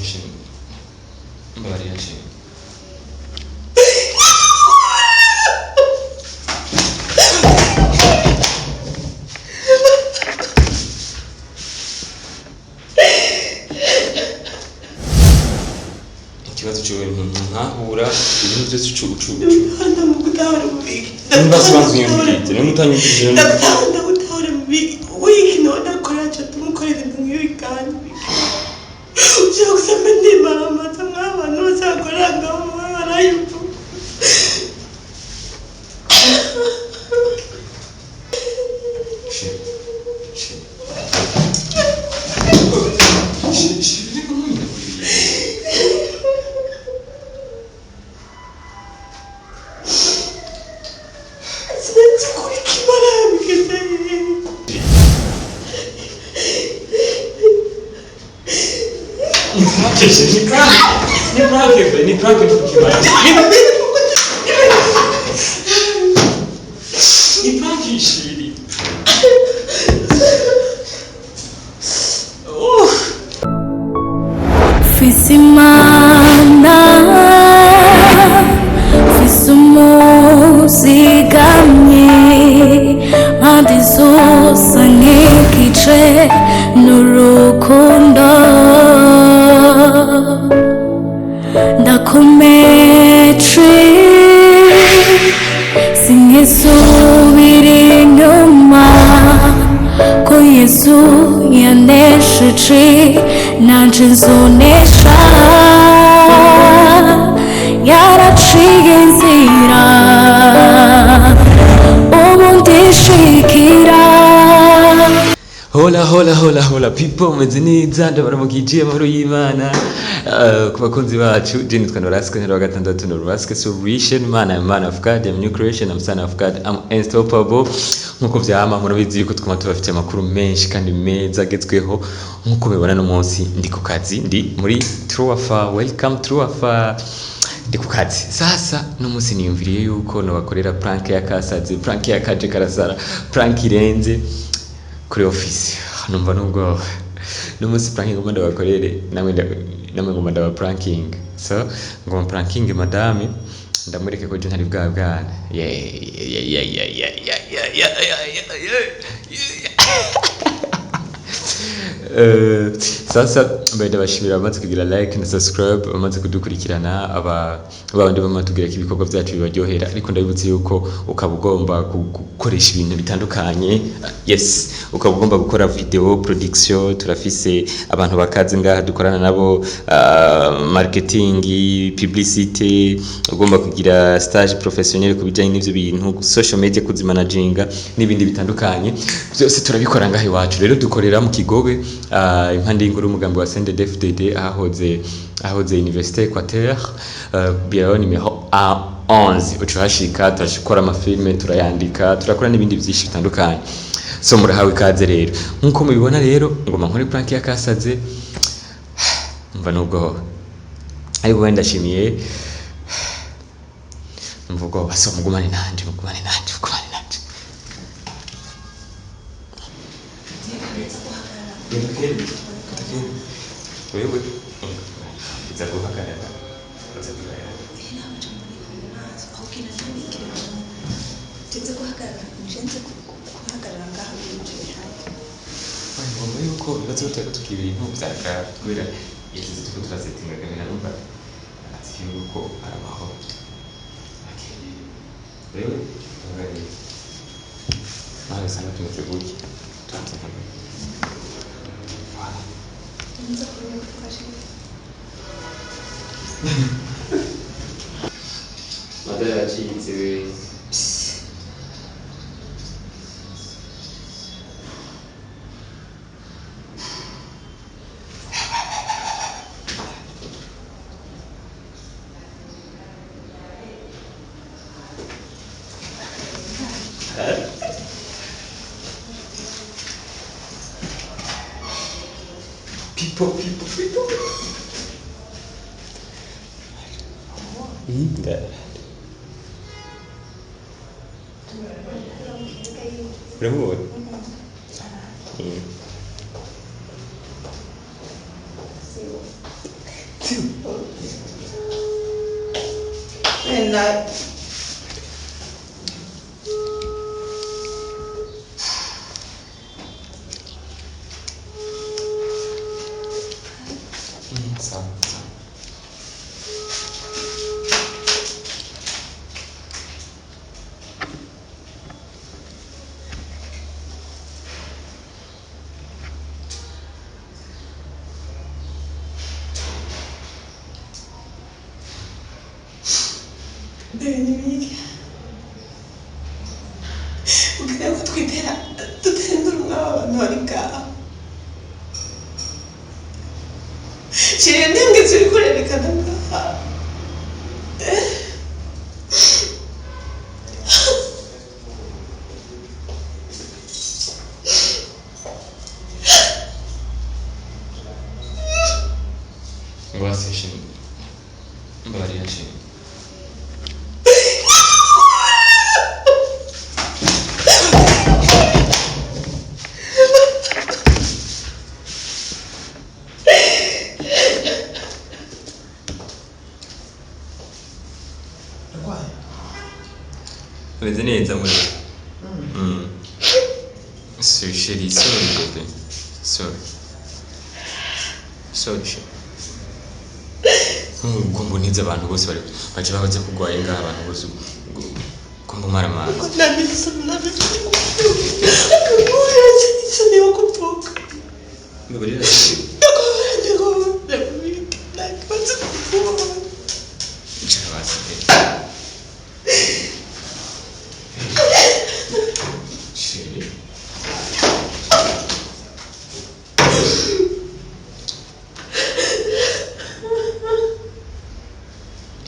Mission Variation. Ikibazo cyo nkahura ibintu byose ucu ndamugutahura mubiki ndasibanze nyumvite n'umutanyumvije ndagutahura mubiki wiki no ndakora cyo tumukorera nk'ibikani cyo gusema ndima amata mw'abantu bazakora ngaho barayumva ni prank kibaya. Ni prank ishiri. Fisimana Fisumozigamye Madizosa nkikice n'urukundo Ndakometre Singisubira inyuma Ko Yesu yanesheje nanje nzonesha Yaraciye inzira ubu ndishikira Hola people meze neza ndabaramukije amahoro y'Imana ku bakunzi bacu je nitwa Noraska ntero gatandatu Noraska Solution man of God, I'm new creation, I'm son of God, I'm unstoppable. Nkuko vyama murabizi yuko twama tubafite amakuru menshi kandi meza agezweho nkuko mubibona no munsi ndi ku kazi ndi muri Truafa. Welcome Truafa. Ndi ku kazi sasa no munsi niyumviriye yuko no bakorera prank ya kasaze, prank ya kaje karasara, prank irenze kuri office. Numva nubwo no munsi pranking ngomba ndabakorere namwe ngomba ndaba pranking. So ngomba pranking madame ndamureke ko je ntari bwana. Sasa mbere bashimira amaze kugira like na subscribe, amaze kudukurikirana abandi bamatubwira ko ibikorwa byacu bibaryohera, ariko ndabibutse yuko ukaba ugomba gukoresha ibintu bitandukanye. Yes, ukaba ugomba gukora video production, turafise abantu bakaze ngaha dukorana nabo, marketing, publicity, ugomba kugira stage professionnel kubijanye n'ivyo bintu, social media kuzimanaginga n'ibindi bitandukanye. Byose turabikora ngaha iwacu. Rero dukorera mu Kigobe impande y'ingoro umugambi wa CNDD-FDD ahoze Université Equateur, bureau numéro 11. Ucuhashika turashikora amafilme, turayandika, turakora n'ibindi byinshi bitandukanye. So murahawe ikaze rero. Nkuko mubibona rero ngoma nkore prank ya kasaze. Mva nubwo ariko wenda shimiye mvugo baso mugumane nanje. Wewe iza guhagarara ngaha ngomba yuko bibazo tukibira ibintu byaka kubera yeze tuko turasetinga kamera numva ati yuko aramahoro. Wewe ngari mara sana tunateguki tutamsaka Madara yacitse we. People. Remote. sio? Na Sawa sawa. Benimiki. Ukitaka kutwitera tutendura abantu Shire ndenge turi kurerekana ngaha. Ngoase shini. Mbari ya shini. Umeze neza muri Chérie, sorry bébé. Sorry. Chérie. Kumbu niza abantu bose bari baje bahoze kugwaye ngaha abantu bose kumbu maramara. Mbabirira.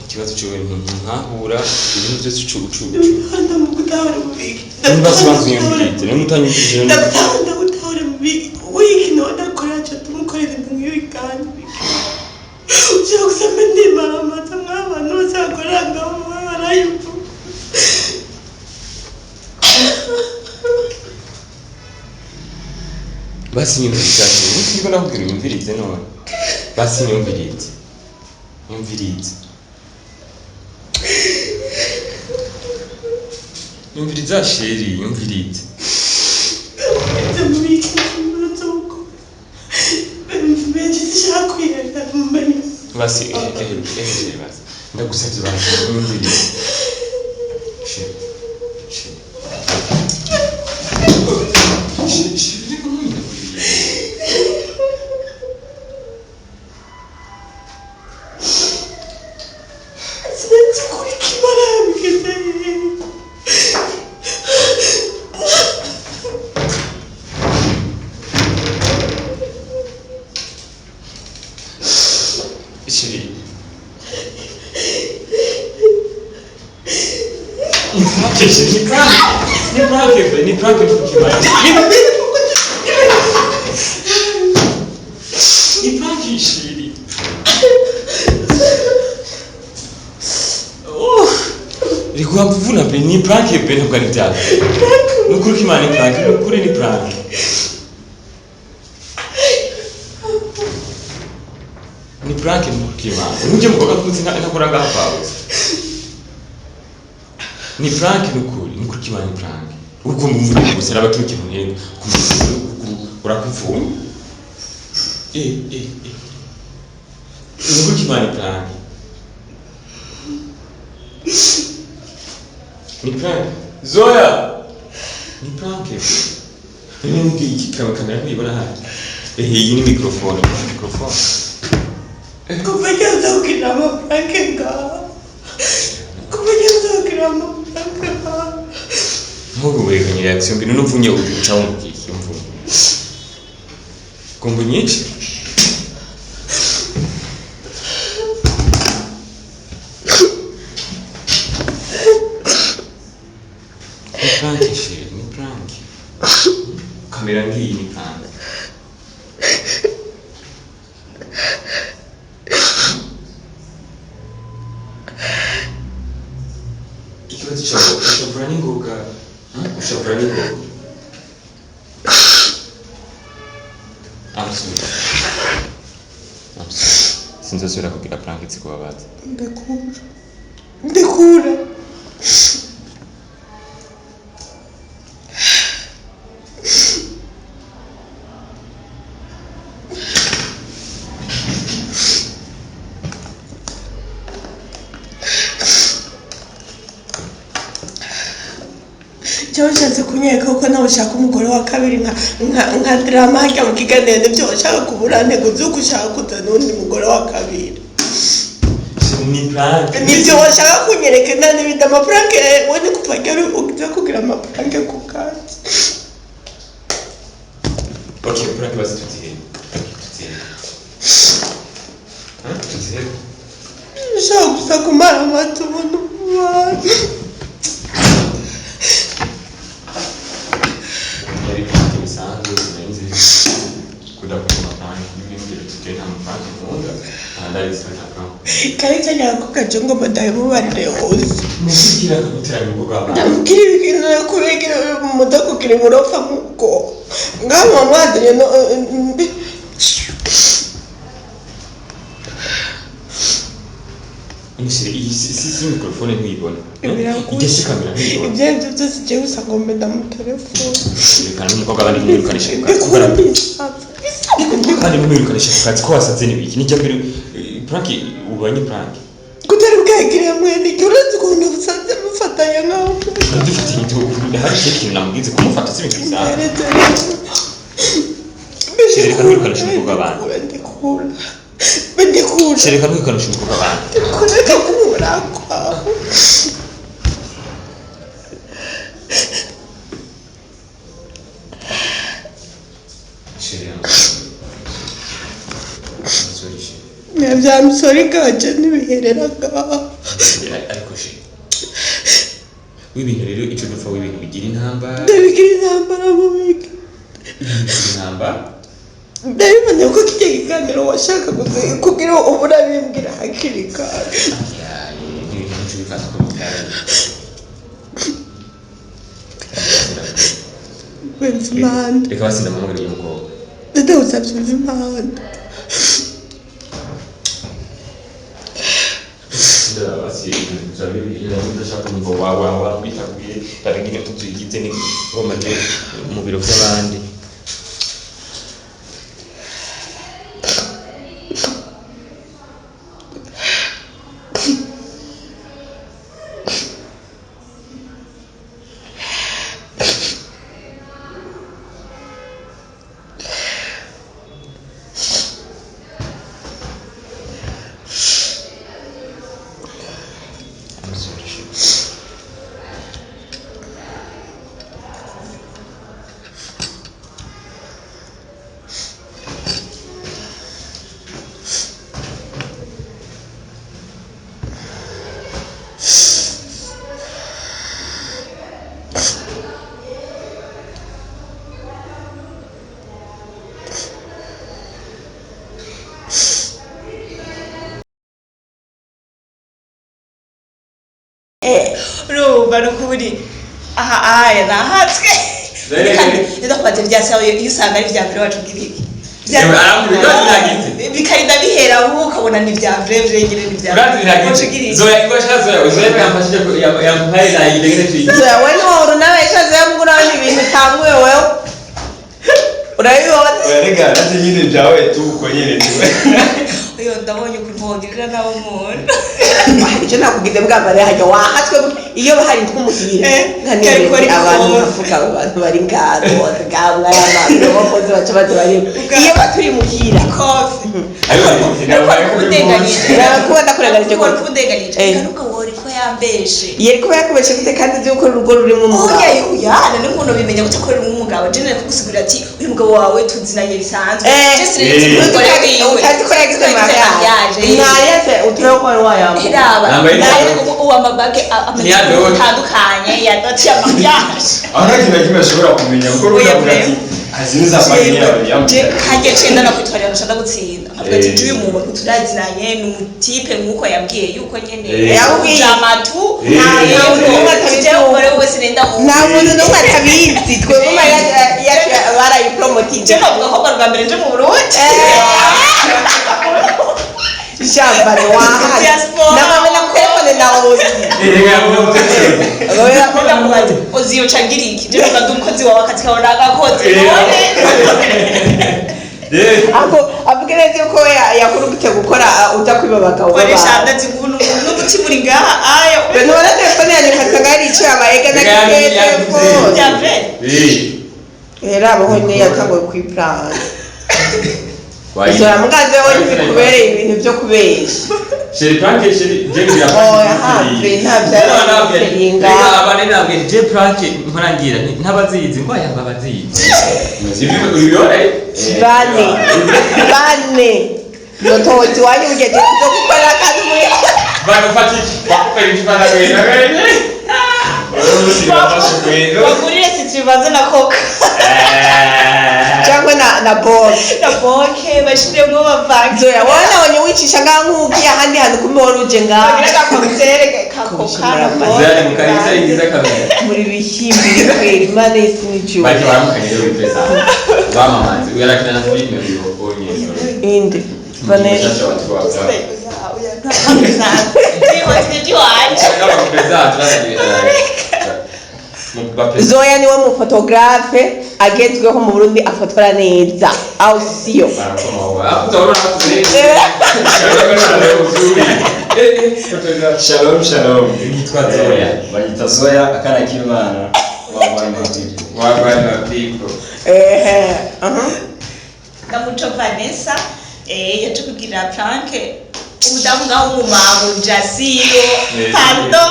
Ikibazo cyo nkahura ibintu byose cucu. Handa mukutawara mubiki. Ndabasibanze yumvite, nemutanyukije. Ndagutawara mubiki. Wiki no ndakora cyo tumukorera nk'ibikani. Ushaka kusema ndi mama tamwabana bazakoranga barayumva. Basi nyumvirize, niko nakubwira nyumvirize none. Basi nyumvirize. Nyumviriza sheri, nyumvirize. Ndamubiki n'umutuko. Benji zishaka kwiyenda mumenya. Basi basi. Ndagusabye basi nyumvirize. Sheri. Ni prank kukimaya. Ni prank shiri. Rikuwa mvuna pe ni prank pe ntabwo ari byawe. Nukuri kimana ni prank, nukuri ni prank. Ni prank nukuri kimana. Unuje mboga kuti nakora ngaha pawe. Ni prank nukuri kimana ni prank. Uko mvuna gusera abatumike munenga. Urakuvuna. Nukuri kimana ni prank. Ni prank. Zoya. Ni prank. Ngi iki kamera ntibona hano. Iyi ni microphone. Kumenya ukirama prank nga. Kumenya ukirama prank nga. Mugo wega ni reaction bino numvunye uca umukiki umvunye. Kumbu nyinshi. Ni prank shit, ni prank. Kamera ngiyi ni prank. Ikibazo cyo burani ngoga. Ushobora ni ngoga. sinzosubira kugira prank zikubabaza. Ndekura cyo nshatse kunyereka ko nawe ushaka umugore wa kabiri nka drama hajya mu kiganiro nibyo ushaka kubura ntego zo gushaka kuzana undi mugore wa kabiri Ni prank. nibyo washaka kunyereka nta n'ibindi amapranke wone kupagera ugize kugira amapranke ku kazi Okay, prank basi tutihe. Tutihe. ushaka gusa kumara amata ubuntu bw'abantu Yari prank bisanzwe sinzi kuda kuma prank n'ibindi tutihe nta prank nkunda. Ndari sita prank. kare cyane ko kajongo badaye mubarire hose Mukira kumutera ibikorwa abantu. ndamubwira ibintu kubigira mudakukira murofa nkuko ngamo mwadire no Si microphone ntibona. Igese kamera ntibona. ibyo byose je usanga mbenda mu telefone Kandi umukobwa bari kumwirukanisha ku kazi. ndikura bisaza Kandi kumwirukanisha ku kazi ko wasaze n'ibiki. Nijya mbere prank ubanye prank. kutari bwagiriye mwene uretse ukuntu busaze mufatanya nkaho Dufite ibintu hari ikintu namubwize kumufata si ibintu bisanzwe. Shereka ntirukanisha umukobwa abantu. ndikura Shereka ntirukanisha umukobwa abantu. kureka kubura kwawe Shereka. bya musore gaje ntibihereraga Ariko she. Wibintu rero ico dupfa wibintu bigira intambara. ndabigira intambara mu bigi Intambara. ndabimenya ko kijya kiganiro washaka kugira ubura bimbwira hakiri kare Ibintu bifata ko bitari. wemva impanda Reka basinda amahoro y'umukobwa. ndadawusabye umva impanda Basi ndashaka kumva wawe witabuye barengine tuzigize ni bamaze mu biro by'abandi. barukuri aha yarahatswe ndakubaze byasawe iyo usanga ari bya mbere wacu bw'ibiki bikarinda bihera ubu ukabona ni bya vrevre nyine ni bya zoya ibasha zoya yamfashije yampaye na yigene twi zoya wewe woro nawe ishaze yamugura ibintu tamwe wewe urabibona rega nati nyine byawe tu uko nyine niwe iyo ndabonye kurvogirira nawo umuntu icyo nakubwize bwambare hajya wahatswe iyo bahari nk'umuhira nkanebere abantu bari ngaro gabwa y'amabiro bakoze baca bari iyo baturi muhira kofi kuba ndakurenganije ko karuka wori ko yambeshe yeri ko yakubeshe gute kandi uzi ko urugo rurimo umugabo yana n'umuntu bimenya gute ko rurimo umugabo je nari kugusigurira ati uyu mugabo wawe tuzinanye bisanzwe ko yagize mariage mariage utero ko wayamba uwa mabage atandukanye yadoti ya mariage aragira kimashobora kumenya ko rugavuga ati azinuza familia yamuje kanje cenda na kwitwarira nshaka gutsinda avuga ati uyu muntu turazinanye ni umutipe nkuko yambwiye yuko nyene jamatu nta muntu atabije umugore wese nenda mu nta muntu n'umwe atabizi twebwe mariage barayipromotinze bavuga ko rwa mbere nje mu Burundi shambani wahazi namamena kwekone nawozi Akunda kubaza oziyo cagira iki rero kandi umukozi wawe akazi kawe nagakoze ako avuga neza yuko yakurugite gukora utakwiba abagabo koresha ndazi ukuntu n'umutima uri ngaha ayo nubona telefone yanjye nkasanga hari icyo yabayega na telefone yave rero abaho nyine yatanguye kwipurana isora mugaze we ntibikubereye ibintu byo kubesha Sheri Planke sheri Jengira hafi ntabyariringa abane nabwe je Planke nkorangira ntabazizi ngo yamba bazizi sibiko ubiyore bane ndotozi wanyu ugeze cyo gukora kandi muri bano fatiki bakwereka ibana bagurire situbaze na koka cyangwa na boke bashiremo bavanze zoya wana onye wicisha nkankuki ahandi hantu kumora uje ngaha bagira kakotere kakoka zari mukanisa ingiza kabiri muri bishimbi kweri imana isi n'icyuma baki baramukanye rero pesa bamamanzi uyarakina na filime onye inde Vanessa Zoya niwe mu photographe agezweho mu Burundi afotora neza au sio Shalom nitwa Zoya bayita Zoya akana k'Imana wabana people Kamucho Vanessa yaje kugira Planke umudamu ngaho umumango Jasiyo pardon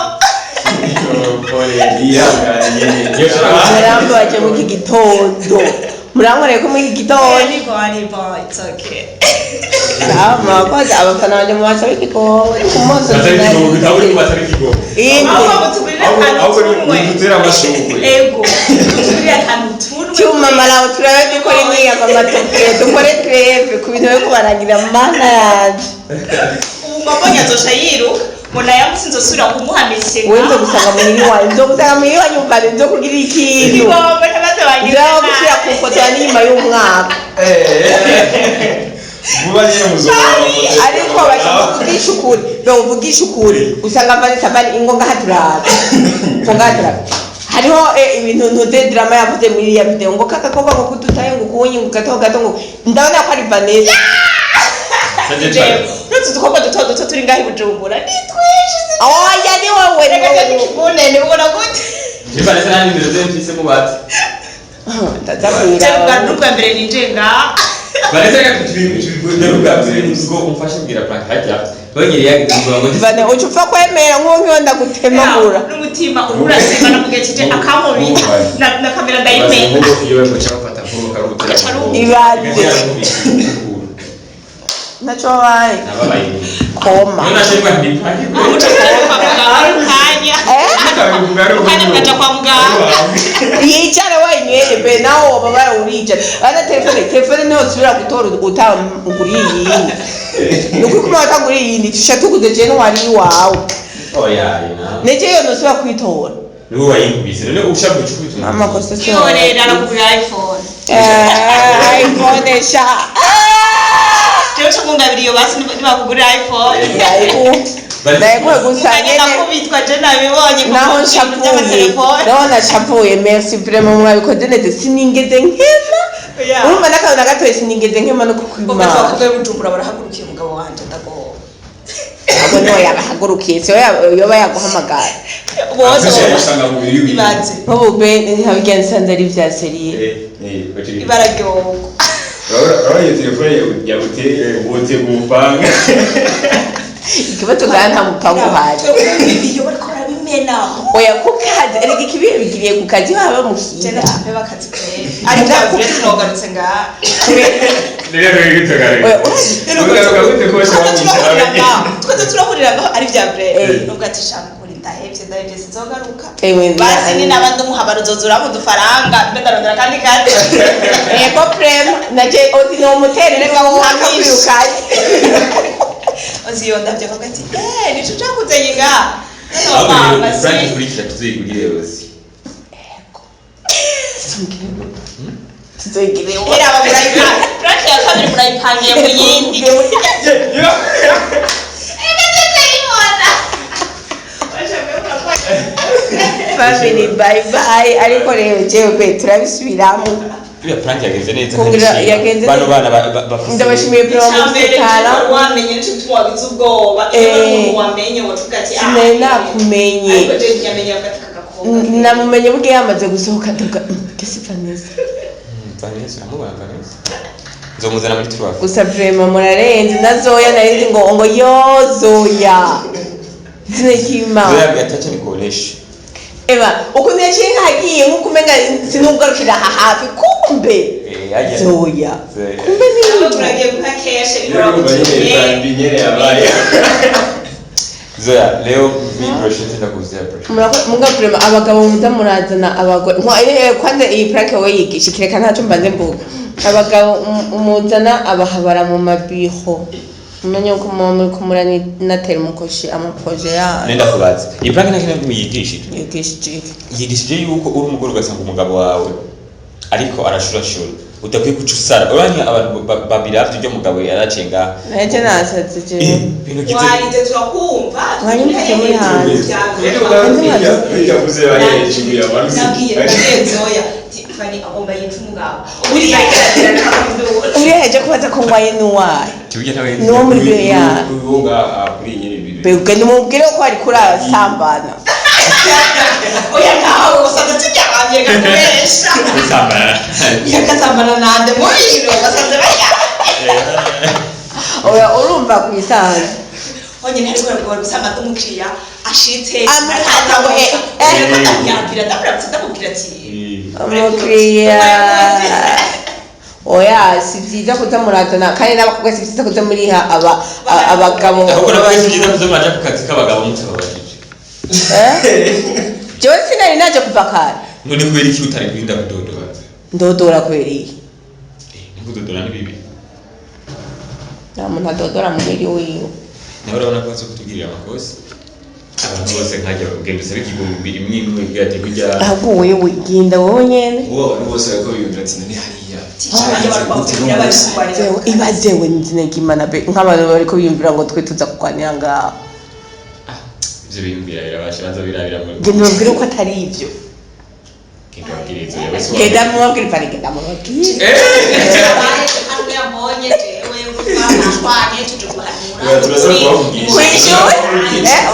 Murambo waje mu gitondo muramore ko mu gitondo it's okay mwakoze abafana banje mu basa b'ikigongo kumoza cyuma malawo turabe dukora imyiyago amatokeye dukore treve ku bintu byo kubarangira mana yaje umwabonye azosha yiruka mbona yamusinze osura kumuhamisega wenze gusanga muri wanyu nzo gusanga muri wanyu kandi nzo kugira ikintu nzaho gushyira ku foto ya nyuma y'umwaka ariko bavugisha ukuri bavugisha ukuri usanga Vanessa bari ingonga haturaza hariho ibintu ntuze drama yavuze muri ya video ngo kakakobwa ngo kututaye ngo kunyi ngo gato ngo ndabona ko ari Vanessa Nutse tukobwa duto turi ngaho Bujumbura nitwishi oya ni wowe kibone ubona gute Vanessa nani ndeze mfise mu bati ndazabwira n'ubwa mbere ninjenga Vanessa yakutubwira ngo umfashe kugira Planke hajya bongere yagize ngo Vane ucufa kwemera nkonko ndagutemagura n'umutima urasema namugejeje akamubi na kamera ndayimenya iyo we mucha bafata vuba karugutera ibaze nacho wabaye nababaye koma none ashimwa ndi Planke umuco kwa muganga kanya mwaja kwa muganga yicara wenyene be nawo baba uricara ana telefone niho subira gutora utanguriye yindi nuko kuma watanguriye yindi tushatuguze je no wari wawe oya ina neje yo no subira kwitora niwo wayinkubise none ushabwe cukwitu mama kosa sio yorera nakugura iPhone iPhone sha Cyo mungabiriyo basi nibakugura iPhone Ndayekwe gusa nakubitwa je nabibonye naho nshapuye naho nashapuye merci vraiment mwabikoze neza siningeze nkema urumva n'akantu na gato siningeze nkema no kukwima ubwo Bujumbura barahagurukiye umugabo wanje ndago abo no yabahagurukiye so yoba yaguhamagara bose usanga mu biri ibanze nkubu be ntabigenza nsanze ari vya serie ibaragyo Ora iyo telefone yaguteye ubote gupanga ikibazo kandi nta mupango uhari iyo bariko barabimena oya ku kazi erega ikibihe bigiriye ku kazi haba muhira cyane bakazi kure ariko Vanessa nogarutse nga rero yitogare twese turahurira ari bya bre nubwo ati shaka kuri ndahevye sizogaruka ewe basi ni nabandi umuhabaro zozura mu dufaranga mbedarondera kandi ego prem naje odi no mutere ngo hakabirukanye oziyo ndavye ko ati nico cyakuze yiga Planke kurikira tuzigurire bose tuzegire era abagura Planke ya kabiri murayipangiye mu yindi family bye bye ariko rero jewe turabisubiramo Uriya prank yagenze neza yagenze bano bana bafite ndabashimiye pro musekara wamenye nicyo tuwabiza ubwoba iyo wamenye wavuga ati sinari nakumenye ariko je nyamenye akatika gakomba namumenye bwe yamaze gusohoka ndaga kesi Vanessa Vanessa amubona Vanessa nzomuzana muri turuwafu gusa vraiment murarenze nazoya narindi ngo yozoya zinekima zoya byatacha nikoresha eba ukuntu yaciye nkagiye nkuko umenga sinugarukira hafi kumbe zoya kumbe ni uragiye kukakesha binyere yabaye zoya leo mi brushing ndakuzia brush munga vraiment abagabo mudamurazana abagore kwanza iyi prank we yigisha kireka ntaco mbanze mvuga abagabo umuzana abahabara mu mabiho umenye ko muri kumurani natera umukoshi amaproje ya nenda kubaza iyi prank nakina muyigishije yigishije yuko uri umugore ugasanga umugabo wawe ariko arashurashura utakwiye kucusara uranya abantu babiravye byo mugabo yaracenga naje nasatse je warize turakumva wanyumvise muri hanze yavuze bayeje abantu nagiye zoya Fani agomba yica umugabo uriya kubaza ko ngwaye nuwaye nuwo muri byo ya uvuga kuri nyiri ibintu bego nimubwire ko ari kurasambana oya nawe usanze tujyanye gakoresha sambana yakasambana nande muri basanze baya oya urumva kwisanze onye ntari ko gusanga tumukiriya ashitse amukata we yabira ndamubwira ati umukiriya oya si byiza kutamuratana kandi n'abakobwa si byiza kutamuriha abagabo ahubwo nawe si byiza kuzamaja ku kazi k'abagabo mutababajije jewe sinari naje kuva kare none kubera iki utari kurinda kudodora ndodora kubera iki kudodora ni bibi nta muntu adodora mu mubiri wiwe nawe urabona ko baza kutubwirira amakosa abantu bose nkajya ugenda usaba igihumbi rimwe n'ubwo ati burya ahubwo wewe genda wowe nyene abantu bose bariko biyumvira ati nani hariya ibazewe nzinegimana be nk'abantu bariko biyumvira ngo twe tuza kugwanira ngaho ivyo biyumvira birabasha baza birabira muri genda mubwire ko atari ivyo genda babwire ivyo yabese genda mubwire pari genda mubwire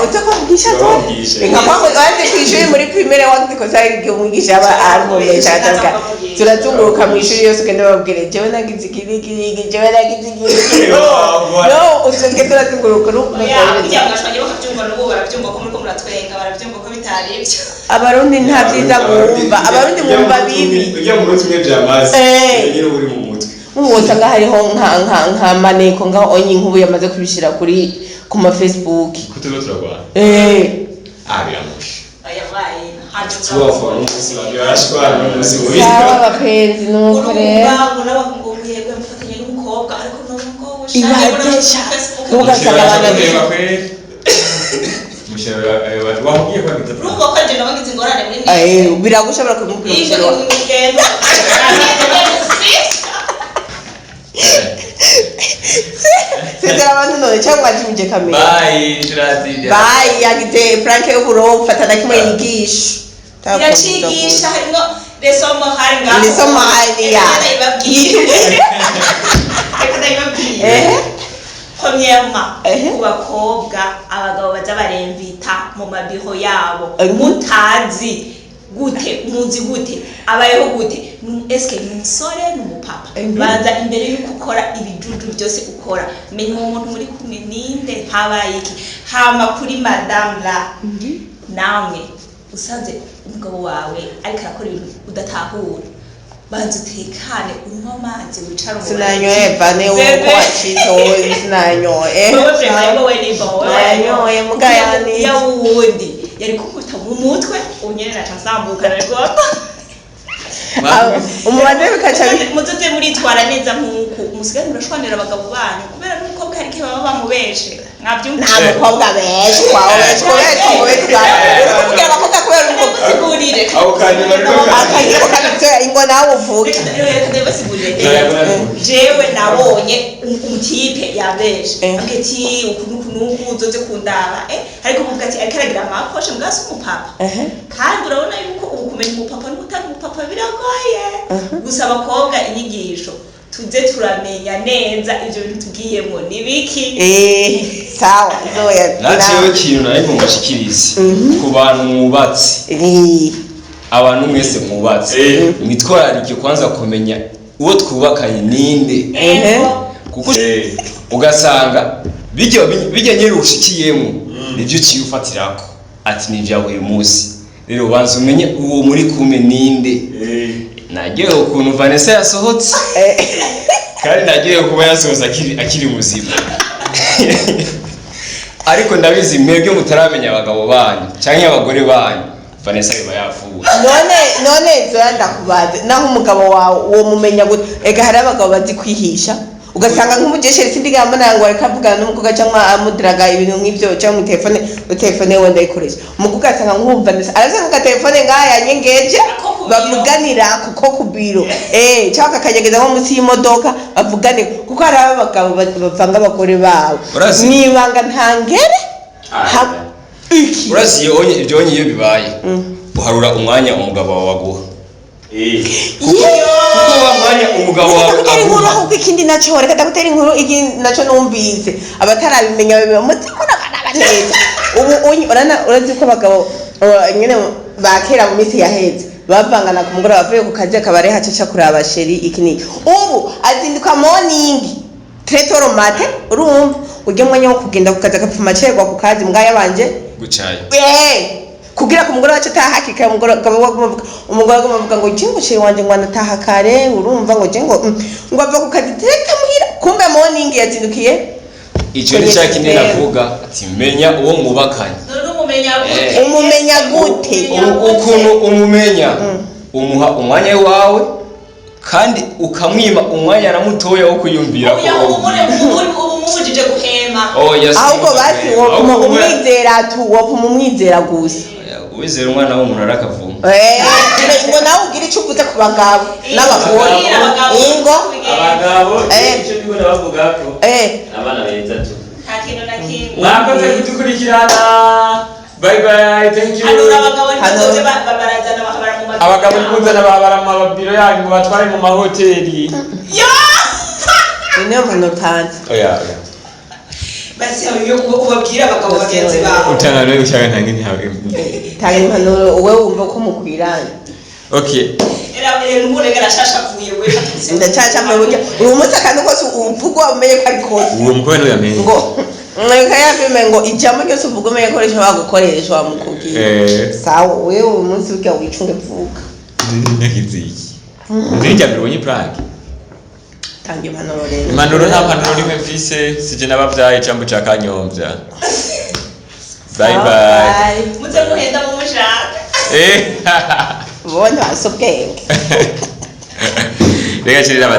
utakuvugisha kwishuri muri primere wakikosa igihe umwigisha aba arumesha ataka turazunguruka mu ishuri yose ugenda babwire jewe nagize ikirikiriki jewe nagize ikirikiriki no usenge turazunguruka abarundi nta byiza mwumva abarundi mwumva bibi ujya mu munsi umwe byamaze nyine uri mu mutwe nk'ubu ngaho hariho nka maneko ngaho onye nk'ubu yamaze kubishyira ku ma Facebook kutuzo turagwana biramusha tuwafa n'umunsi babyashwa n'umunsi mubi sawa abapenzi nuko rero ibadesha ntugasanga abantu biragushobora kumubwira sezera abantu none cyangwa ntuje kamera bye yagite Frank y'uburo fatana kimwe yigisha iracigisha harimo lesomo hari ngaho lesomo hari ya premièrement ku bakobwa abagabo baza baremvita mu mabiho yabo mutazi gute muzi gute abayeho gute eske ni umusore n'umupapa baza imbere y'uko ukora ibijuju byose ukora menya umuntu muri kumwe ninde habaye iki hama kuri madame la namwe usanze umugabo wawe ariko arakora ibintu udatahura banza utekane unywa amazi wicara mu sinanyoye bane uko wacitowe sinanyoye wowe ni bo nanyoye mugayani ya wundi yari kukuta mu mutwe unyerera cyazambuka rwose umubaze bikaca muzoze muritwara neza nkuko umusigaye murashwanira abagabo banyu kubera n'umukobwa hari ke baba bamubeshe mwabyumva nta mukobwa beshe kwawe beshe kubera abakobwa kubera umukobwa ndabasigurire Ako kanyuma akagira kanatse ingo nawe uvuge reka ndabasigurire jewe nabonye umutipe yabeshe ambwira ukuntu uzoze kundaba ariko muvuga ati ariko aragira amaposhe mbwase umupapa kandi urabona yuko ubu kumenya umupapa n'utari umupapa biragoye gusa abakobwa inyigisho tuze turamenya neza ivyo bintu tugiyemo nibiki sawa zoya naciyeho ikintu nari ngashikirize ku bantu mwubatse abantu mwese mwubatse mwitwararike kwanza kumenya uwo twubakanye ninde kuko ugasanga bijya nyiri ushikiyemo nibyo uciye ufatirako ati ni vya buri munsi rero banza umenye uwo muri kumwe ninde nagiye ukuntu Vanessa yasohotse kandi nagiye kuba yasohotse akiri muzima ariko ndabizi mwebwe mutaramenya abagabo banyu canke abagore banyu Vanessa biba yafuwe none zoya ndakubaze naho umugabo wawe uwo mumenya gute ega hari abagabo bazi kwihisha ugasanga nk'umujeshe sindiga manango akavugana n'umukobwa cyangwa amudiraga ibintu nk'ibyo cyangwa mu telefone wenda ikoresha umukobwa asanga nkumva neza arasanga ka telefone ngaya nyengeje bavuganira kuko kubiro cyangwa akanyegeza nko munsi y'imodoka bavugane kuko hari abagabo bavanga abagore babo nibanga ntangere urasi ibyo iyo bibaye uharura umwanya umugabo wawe aguha kuko wamwanya umugabo wawe aguha ahubwo ikindi nacyo reka ndagutera inkuru ikindi nacyo numvise abatarabimenya biba mutima neza ubu urazi ko abagabo nyine bakera mu minsi yaheze bavangana ku mugoroba bavuye ku kazi akabare hacaca kuraba sheri ikini ubu azinduka morning tretoro mate urumva ujye mwanya wo kugenda ku kazi agapfuma cerwa ku kazi mbwa yabanje gucaye kugira ku mugoroba cyo tahakika umugoroba avuga ngo jingo sheri wanje ngo nataha kare urumva ngo jingo ngo ava ku kazi direct muhira kumbe morning yazindukiye icyo ni cyakindi navuga ati menya uwo mubakanye umumenya gute ukuntu umumenya umuha umwanya wawe kandi ukamwima umwanya na mutoya wo kuyumvira ko umubujije guhema ahubwo basi wopuma umwizera wopuma umwizera gusa wizera umwana w'umuntu arakavuma ngo nawe ugira icyo uvuze ku bagabo n'abagore ingo abagabo icyo nibo nabavuga ko abana beza tu nta kintu na kimwe mwakoze kudukurikirana bye bye thank you abagabo n'umuzana babara mu mabiro yanyu ngo batware mu mahoteli niyo mpano utanze basi ayo ubabwira abagabo bagenzi bawe utanga no gushaka ntange ntawe tanga impanuro wowe wumva ko mukwiranye okay era n'umurega rashashavuye we ndacaca mu buryo uyu munsi akantu kose uvugwa umenye ko ari kose uwo mukobwa yamenye ngo mweka yafime ngo ijambo ryose uvuga umenye ko rishobora gukoresha wamukubwiye sawa wewe uyu munsi ujya wicunge vuga nakiziki ndijya mbonye plaque tanga impanuro rero impanuro nta mpanuro rimwe mfise sije nabavyaye ijambo ca Kanyombya bye bye muze muhenda mu mushaka bona asobwenge reka chirira